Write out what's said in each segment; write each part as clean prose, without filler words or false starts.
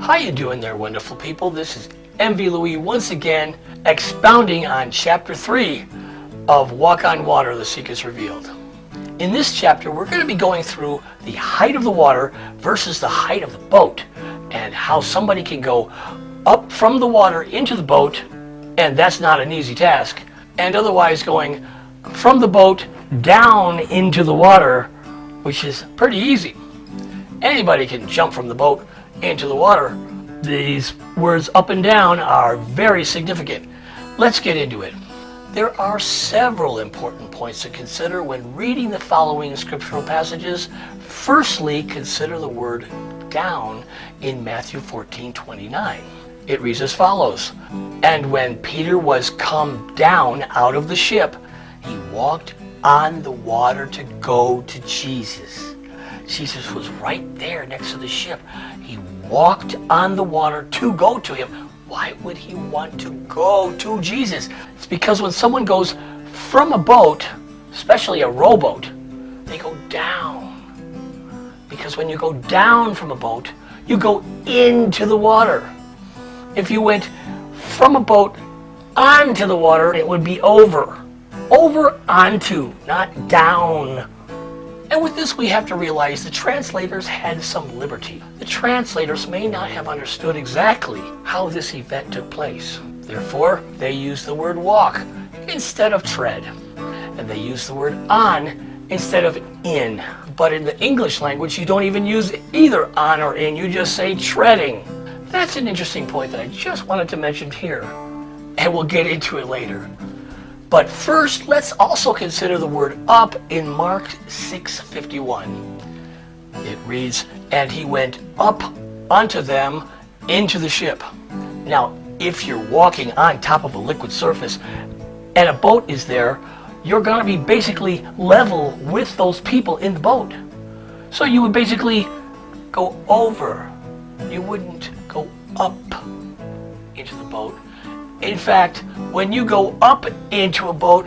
How you doing there, wonderful people? This is MV Louis once again expounding on chapter 3 of Walk on Water, The Secrets Revealed. In this chapter, we're going to be going through the height of the water versus the height of the boat, and how somebody can go up from the water into the boat, and that's not an easy task, and otherwise going from the boat down into the water, which is pretty easy. Anybody can jump from the boat into the water. These words up and down are very significant. Let's get into it. There are several important points to consider when reading the following scriptural passages. Firstly, consider the word down in Matthew 14:29. It reads as follows: "And when Peter was come down out of the ship, he walked on the water to go to Jesus." Jesus was right there next to the ship. He walked on the water to go to him. Why would he want to go to Jesus? It's because when someone goes from a boat, especially a rowboat, they go down. Because when you go down from a boat, you go into the water. If you went from a boat onto the water, it would be over. Over onto, not down. And with this, we have to realize the translators had some liberty. The translators may not have understood exactly how this event took place. Therefore, they used the word walk instead of tread. And they used the word on instead of in. But in the English language, you don't even use either on or in. You just say treading. That's an interesting point that I just wanted to mention here. And we'll get into it later. But first, let's also consider the word up in Mark 6:51. It reads, "And he went up unto them into the ship." Now, if you're walking on top of a liquid surface and a boat is there, you're going to be basically level with those people in the boat. So you would basically go over. You wouldn't go up into the boat. In fact, when you go up into a boat,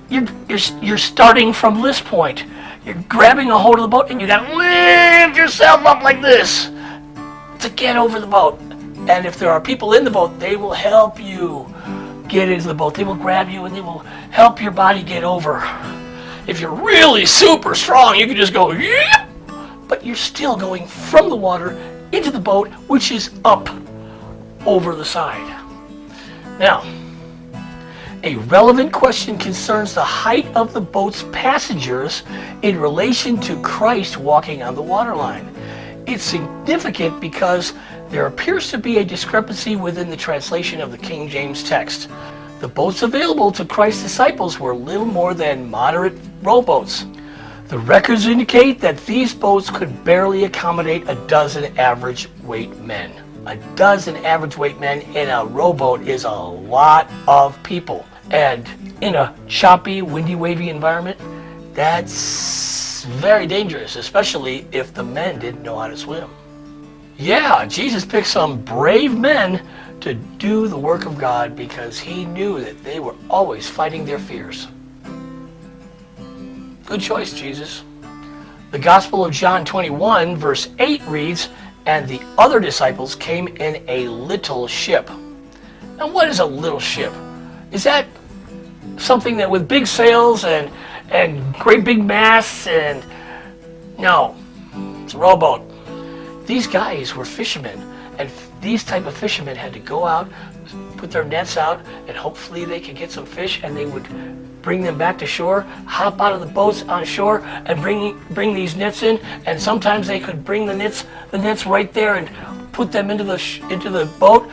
you're starting from this point. You're grabbing a hold of the boat and you got to lift yourself up like this to get over the boat. And if there are people in the boat, they will help you get into the boat. They will grab you and they will help your body get over. If you're really super strong, you can just go, yep! But you're still going from the water into the boat, which is up over the side. Now, a relevant question concerns the height of the boat's passengers in relation to Christ walking on the waterline. It's significant because there appears to be a discrepancy within the translation of the King James text. The boats available to Christ's disciples were little more than moderate rowboats. The records indicate that these boats could barely accommodate a dozen average weight men. A dozen average weight men in a rowboat is a lot of people. And in a choppy, windy, wavy environment, that's very dangerous, especially if the men didn't know how to swim. Yeah, Jesus picked some brave men to do the work of God because he knew that they were always fighting their fears. Good choice, Jesus. The Gospel of John 21, verse 8 reads, "And the other disciples came in a little ship." Now, what is a little ship? Is that something that with big sails and great big masts and... No, it's a rowboat. These guys were fishermen, and these type of fishermen had to go out, put their nets out, and hopefully they could get some fish, and they would bring them back to shore, hop out of the boats on shore, and bring these nets in. And sometimes they could bring the nets right there and put them into the boat,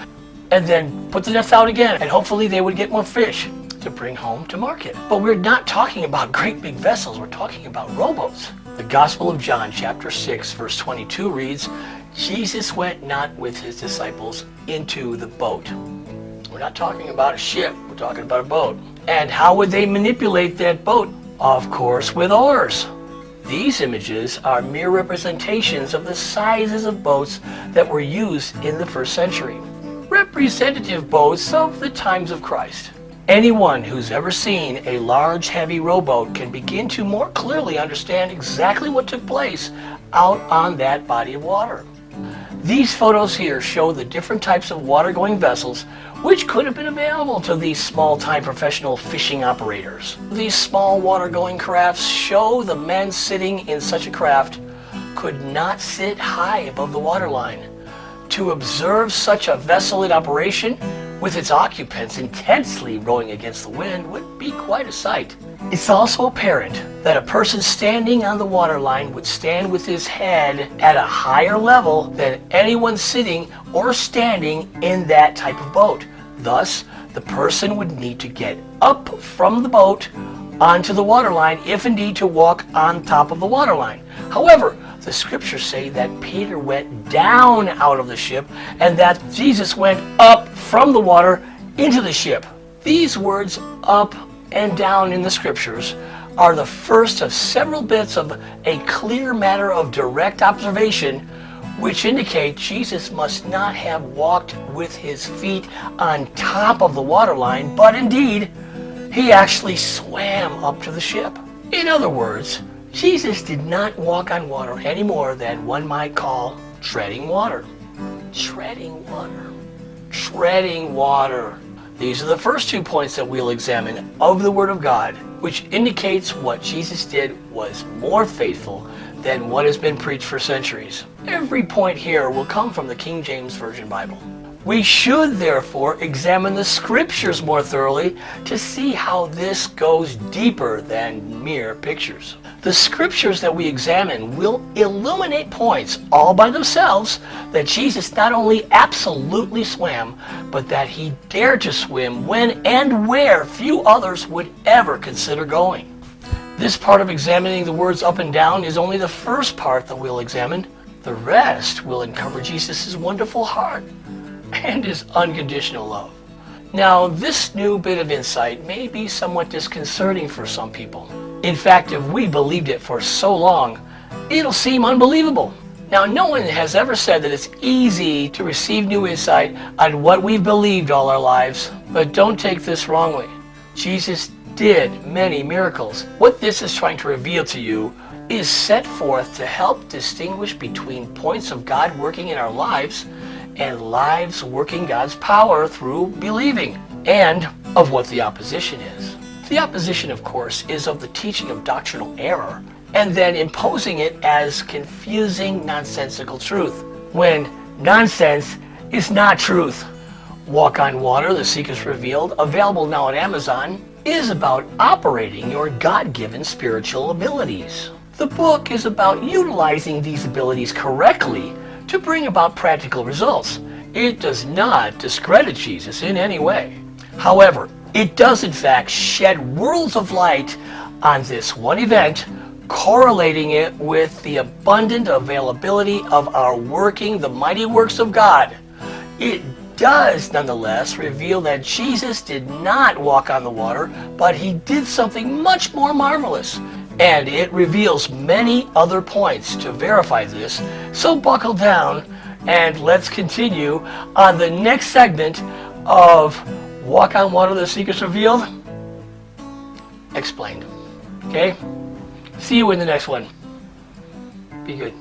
and then put the nets out again. And hopefully they would get more fish to bring home to market. But we're not talking about great big vessels. We're talking about rowboats. The Gospel of John, chapter 6, verse 22 reads, "Jesus went not with his disciples into the boat." We're not talking about a ship. We're talking about a boat. And how would they manipulate that boat? Of course, with oars. These images are mere representations of the sizes of boats that were used in the first century. Representative boats of the times of Christ. Anyone who's ever seen a large, heavy rowboat can begin to more clearly understand exactly what took place out on that body of water. These photos here show the different types of water-going vessels which could have been available to these small-time professional fishing operators. These small water-going crafts show the men sitting in such a craft could not sit high above the waterline. To observe such a vessel in operation with its occupants intensely rowing against the wind would be quite a sight. It's also apparent that a person standing on the waterline would stand with his head at a higher level than anyone sitting or standing in that type of boat. Thus, the person would need to get up from the boat onto the waterline if indeed to walk on top of the waterline. However, the scriptures say that Peter went down out of the ship and that Jesus went up from the water into the ship. These words, up and down, in the scriptures are the first of several bits of a clear matter of direct observation which indicate Jesus must not have walked with his feet on top of the waterline, but indeed he actually swam up to the ship. In other words, Jesus did not walk on water any more than one might call treading water. Treading water. Treading water. These are the first 2 points that we'll examine of the Word of God, which indicates what Jesus did was more faithful than what has been preached for centuries. Every point here will come from the King James Version Bible. We should therefore examine the scriptures more thoroughly to see how this goes deeper than mere pictures. The scriptures that we examine will illuminate points all by themselves that Jesus not only absolutely swam, but that he dared to swim when and where few others would ever consider going. This part of examining the words up and down is only the first part that we'll examine. The rest will uncover Jesus' wonderful heart and his unconditional love. Now, this new bit of insight may be somewhat disconcerting for some people. In fact, if we believed it for so long, it'll seem unbelievable. Now, no one has ever said that it's easy to receive new insight on what we've believed all our lives, but don't take this wrongly. Jesus did many miracles. What this is trying to reveal to you is set forth to help distinguish between points of God working in our lives and lives working God's power through believing, and of what the opposition is. The opposition, of course, is of the teaching of doctrinal error, and then imposing it as confusing, nonsensical truth, when nonsense is not truth. Walk on Water, The Secrets Revealed, available now on Amazon, is about operating your God-given spiritual abilities. The book is about utilizing these abilities correctly to bring about practical results. It does not discredit Jesus in any way. However, it does in fact shed worlds of light on this one event, correlating it with the abundant availability of our working the mighty works of God. It does nonetheless reveal that Jesus did not walk on the water, but he did something much more marvelous. And it reveals many other points to verify this. So buckle down and let's continue on the next segment of Walk on Water, The Secrets Revealed, Explained. Okay? See you in the next one. Be good.